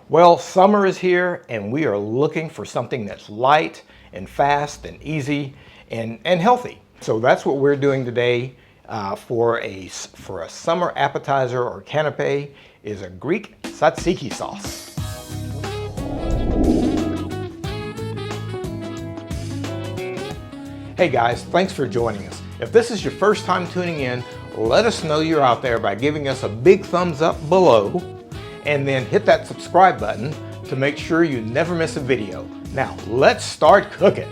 Well, summer is here and we are looking for something that's light and fast and easy and healthy. So that's what we're doing today for a summer appetizer or canapé is a Greek Tzatziki sauce. Hey guys, thanks for joining us. If this is your first time tuning in, let us know you're out there by giving us a big thumbs up below and then hit that subscribe button to make sure you never miss a video. Now, let's start cooking.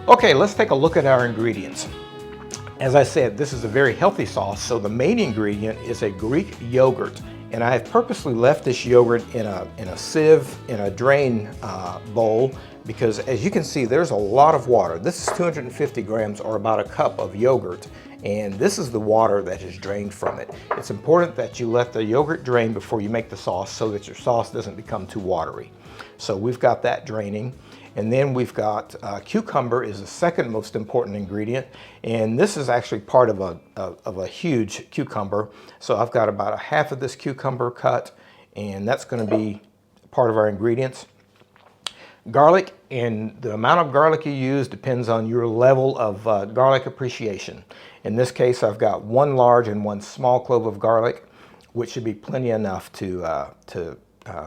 Okay, let's take a look at our ingredients. As I said, this is a very healthy sauce, so the main ingredient is a Greek yogurt. And I have purposely left this yogurt in a sieve, in a drain bowl, because as you can see, there's a lot of water. This is 250 grams or about a cup of yogurt, and this is the water that is drained from it. It's important that you let the yogurt drain before you make the sauce so that your sauce doesn't become too watery. So we've got that draining. And then we've got cucumber is the second most important ingredient. And this is actually part of a huge cucumber. So I've got about a half of this cucumber cut, and that's going to be part of our ingredients. Garlic, and the amount of garlic you use depends on your level of garlic appreciation. In this case, I've got one large and one small clove of garlic, which should be plenty enough to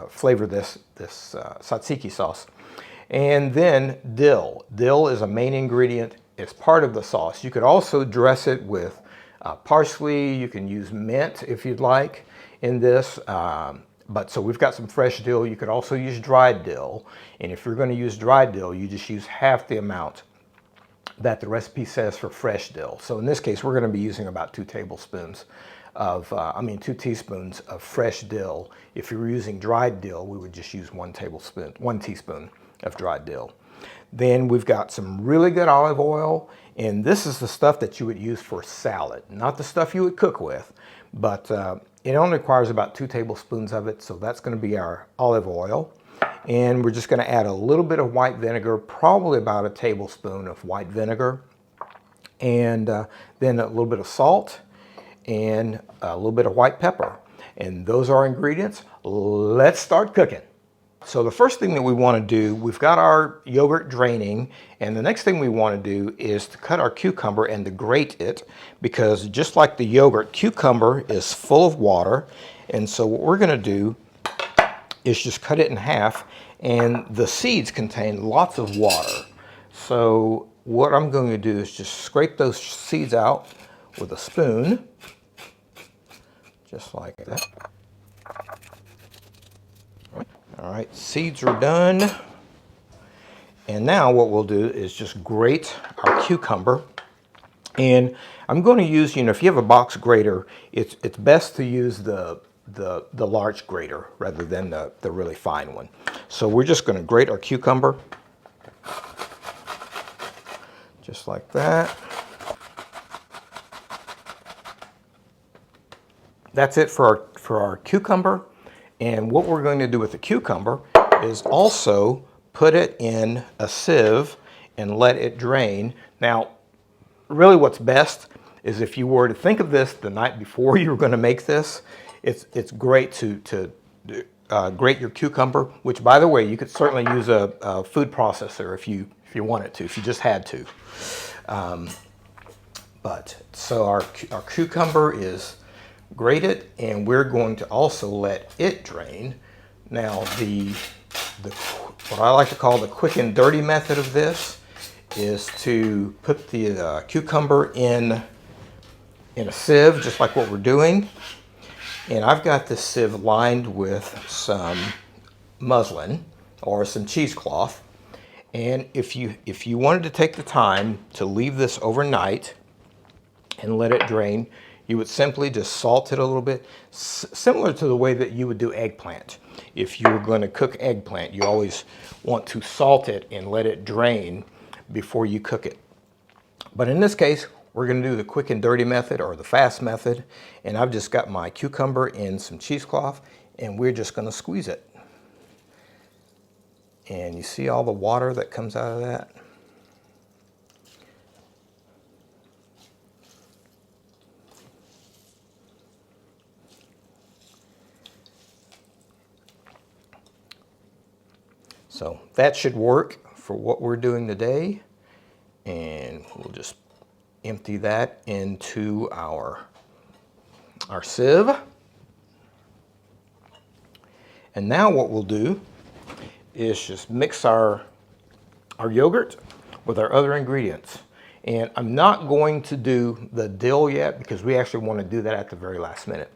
flavor this tzatziki sauce. And then dill. Dill is a main ingredient. It's part of the sauce. You could also dress it with parsley. You can use mint if you'd like in this. But so we've got some fresh dill. You could also use dried dill. And if you're going to use dried dill, you just use half the amount that the recipe says for fresh dill. So in this case, we're going to be using about 2 tablespoons of, 2 teaspoons of fresh dill. If you were using dried dill, we would just use 1 teaspoon of dried dill. Then we've got some really good olive oil, and this is the stuff that you would use for salad, not the stuff you would cook with, but it only requires about 2 tablespoons of it, so that's going to be our olive oil. And we're just going to add a little bit of white vinegar, probably about a tablespoon of white vinegar, and then a little bit of salt and a little bit of white pepper. And those are our ingredients. Let's start cooking. So the first thing that we want to do, we've got our yogurt draining, and the next thing we want to do is to cut our cucumber and to grate it, because just like the yogurt, cucumber is full of water. And so what we're going to do is just cut it in half, and the seeds contain lots of water. So what I'm going to do is just scrape those seeds out with a spoon, just like that. All right, seeds are done. And now what we'll do is just grate our cucumber. And I'm going to use, if you have a box grater, it's best to use the large grater rather than the really fine one. So we're just going to grate our cucumber. Just like that. That's it for our cucumber. And what we're going to do with the cucumber is also put it in a sieve and let it drain. Now, really what's best is if you were to think of this the night before you were going to make this, it's great to grate your cucumber, which, by the way, you could certainly use a food processor if you wanted to, if you just had to. So our cucumber is grated, and we're going to also let it drain. Now what I like to call the quick and dirty method of this is to put the cucumber in a sieve, just like what we're doing. And I've got this sieve lined with some muslin or some cheesecloth. And if you wanted to take the time to leave this overnight and let it drain, you would simply just salt it a little bit, similar to the way that you would do eggplant. If you were going to cook eggplant, you always want to salt it and let it drain before you cook it. But in this case, we're going to do the quick and dirty method, or the fast method. And I've just got my cucumber in some cheesecloth, and we're just going to squeeze it. And you see all the water that comes out of that? So that should work for what we're doing today. And we'll just empty that into our sieve. And now what we'll do is just mix our yogurt with our other ingredients. And I'm not going to do the dill yet because we actually want to do that at the very last minute.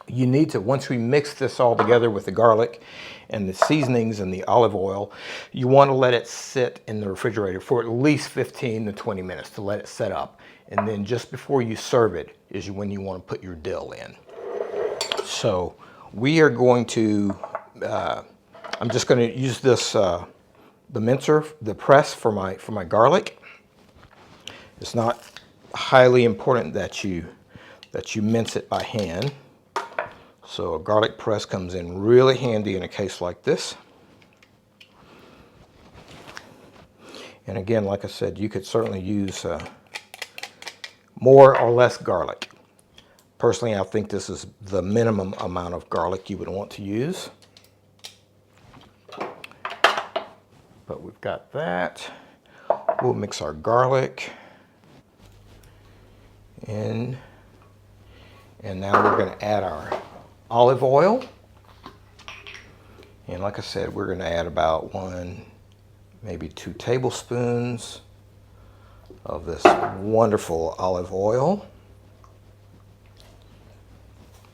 You need to, once we mix this all together with the garlic and the seasonings and the olive oil, you want to let it sit in the refrigerator for at least 15 to 20 minutes to let it set up. And then just before you serve it is when you want to put your dill in. So we are going to, I'm just going to use this, the mincer, the press for my garlic. It's not highly important that you mince it by hand. So a garlic press comes in really handy in a case like this. And again, like I said, you could certainly use more or less garlic. Personally, I think this is the minimum amount of garlic you would want to use. But we've got that. We'll mix our garlic in. And now we're going to add our olive oil. And like I said, we're going to add about 1, maybe 2 tablespoons of this wonderful olive oil.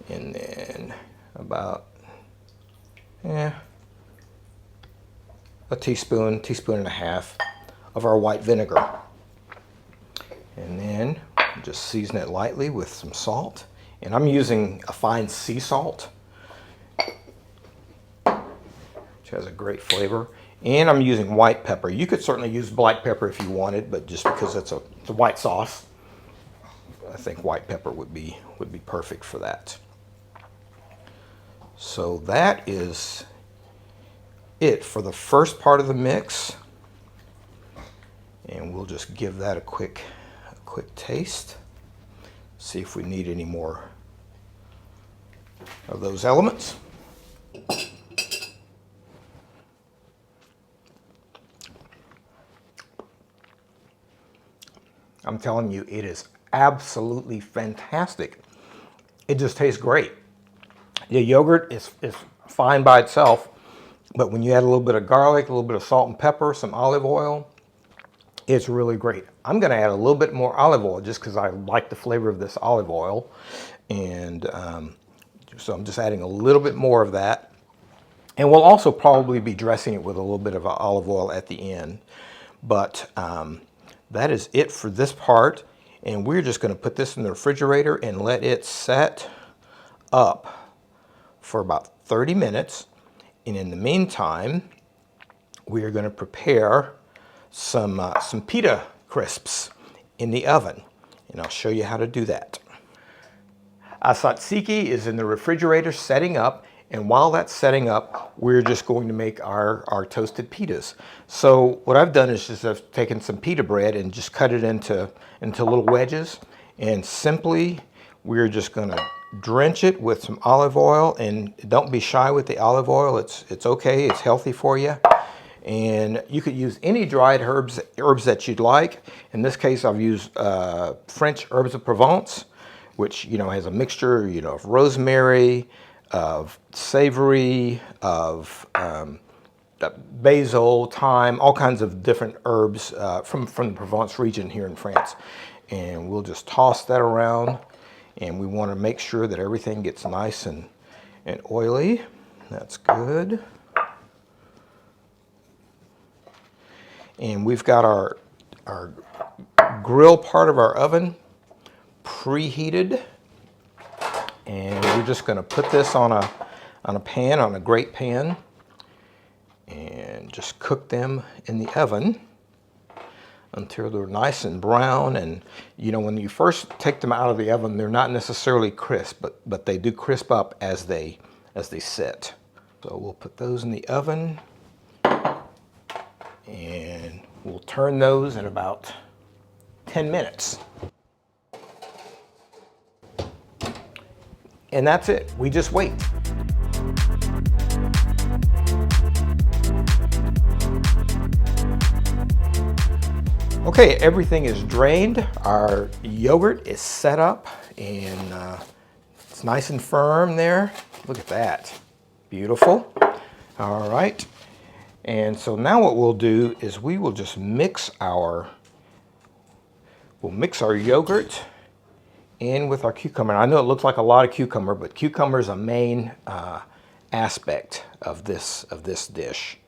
And then about a teaspoon and a half of our white vinegar. And then just season it lightly with some salt. And I'm using a fine sea salt, which has a great flavor. And I'm using white pepper. You could certainly use black pepper if you wanted, but just because it's a white sauce, I think white pepper would be perfect for that. So that is it for the first part of the mix. And we'll just give that a quick taste. See if we need any more of those elements. I'm telling you, it is absolutely fantastic. It just tastes great. The yogurt is fine by itself, but when you add a little bit of garlic, a little bit of salt and pepper, some olive oil, it's really great. I'm going to add a little bit more olive oil just because I like the flavor of this olive oil. And so I'm just adding a little bit more of that. And we'll also probably be dressing it with a little bit of olive oil at the end. But that is it for this part. And we're just going to put this in the refrigerator and let it set up for about 30 minutes. And in the meantime, we are going to prepare some pita crisps in the oven, and I'll show you how to do that. Our tzatziki is in the refrigerator setting up, and while that's setting up, we're just going to make our toasted pitas. So what I've done is just I've taken some pita bread and just cut it into little wedges, and simply we're just going to drench it with some olive oil. And don't be shy with the olive oil. It's okay. It's healthy for you. And you could use any dried herbs that you'd like. In this case, I've used French herbs of Provence, which has a mixture of rosemary, of savory, of basil, thyme, all kinds of different herbs from the Provence region here in France. And we'll just toss that around, and we want to make sure that everything gets nice and oily. That's good. And we've got our grill part of our oven preheated, and we're just going to put this on a pan, on a grate pan, and just cook them in the oven until they're nice and brown. And when you first take them out of the oven, they're not necessarily crisp, but they do crisp up as they sit. So we'll put those in the oven, and we'll turn those in about 10 minutes. And that's it. We just wait. Okay, everything is drained. Our yogurt is set up and it's nice and firm there. Look at that. Beautiful. All right. And so now what we'll do is we will just mix our yogurt in with our cucumber. And I know it looks like a lot of cucumber, but cucumber is a main aspect of this dish.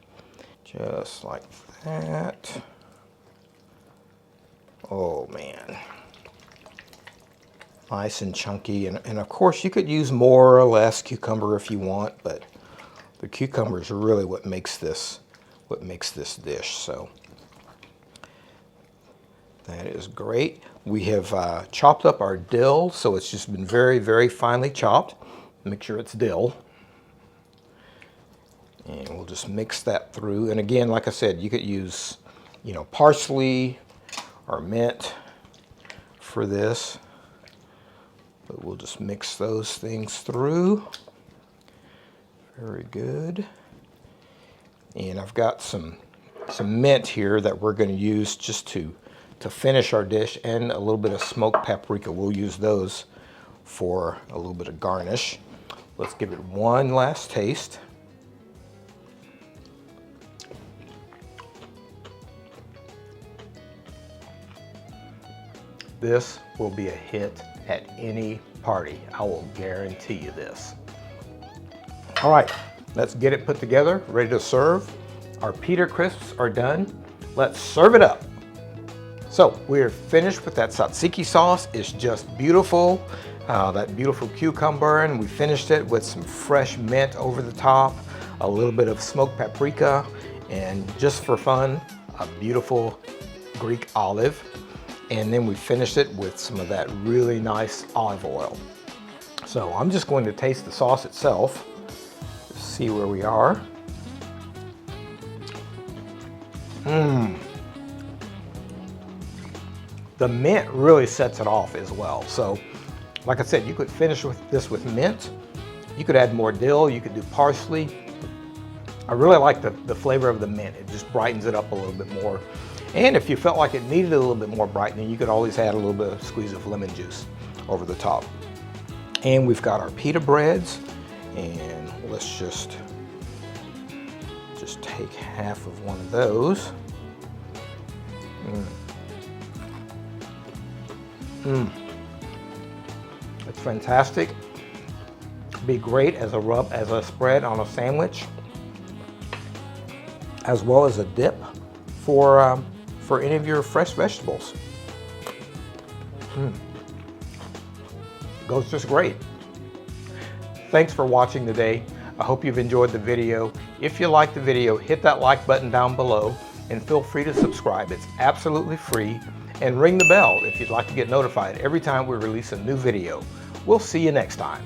Just like that. Oh man. Nice and chunky. And of course you could use more or less cucumber if you want, but the cucumber is really what makes this dish. So that is great. We have chopped up our dill, so it's just been very, very finely chopped. Make sure it's dill. And we'll just mix that through. And again, like I said, you could use, you know, parsley or mint for this. But we'll just mix those things through. Very good. And I've got some mint here that we're going to use just to finish our dish, and a little bit of smoked paprika. We'll use those for a little bit of garnish. Let's give it one last taste. This will be a hit at any party. I will guarantee you this. All right, let's get it put together, ready to serve. Our pita crisps are done. Let's serve it up. So we're finished with that tzatziki sauce. It's just beautiful, that beautiful cucumber, and we finished it with some fresh mint over the top, a little bit of smoked paprika, and just for fun, a beautiful Greek olive. And then we finished it with some of that really nice olive oil. So I'm just going to taste the sauce itself, see where we are. The mint really sets it off as well. So, like I said, you could finish this with mint. You could add more dill, you could do parsley. I really like the flavor of the mint. It just brightens it up a little bit more. And if you felt like it needed a little bit more brightening, you could always add a little bit of squeeze of lemon juice over the top. And we've got our pita breads, and let's just take half of one of those. It's fantastic. Be great as a spread on a sandwich, as well as a dip for any of your fresh vegetables. Goes just great. Thanks for watching today. I hope you've enjoyed the video. If you liked the video, hit that like button down below and feel free to subscribe. It's absolutely free. And ring the bell if you'd like to get notified every time we release a new video. We'll see you next time.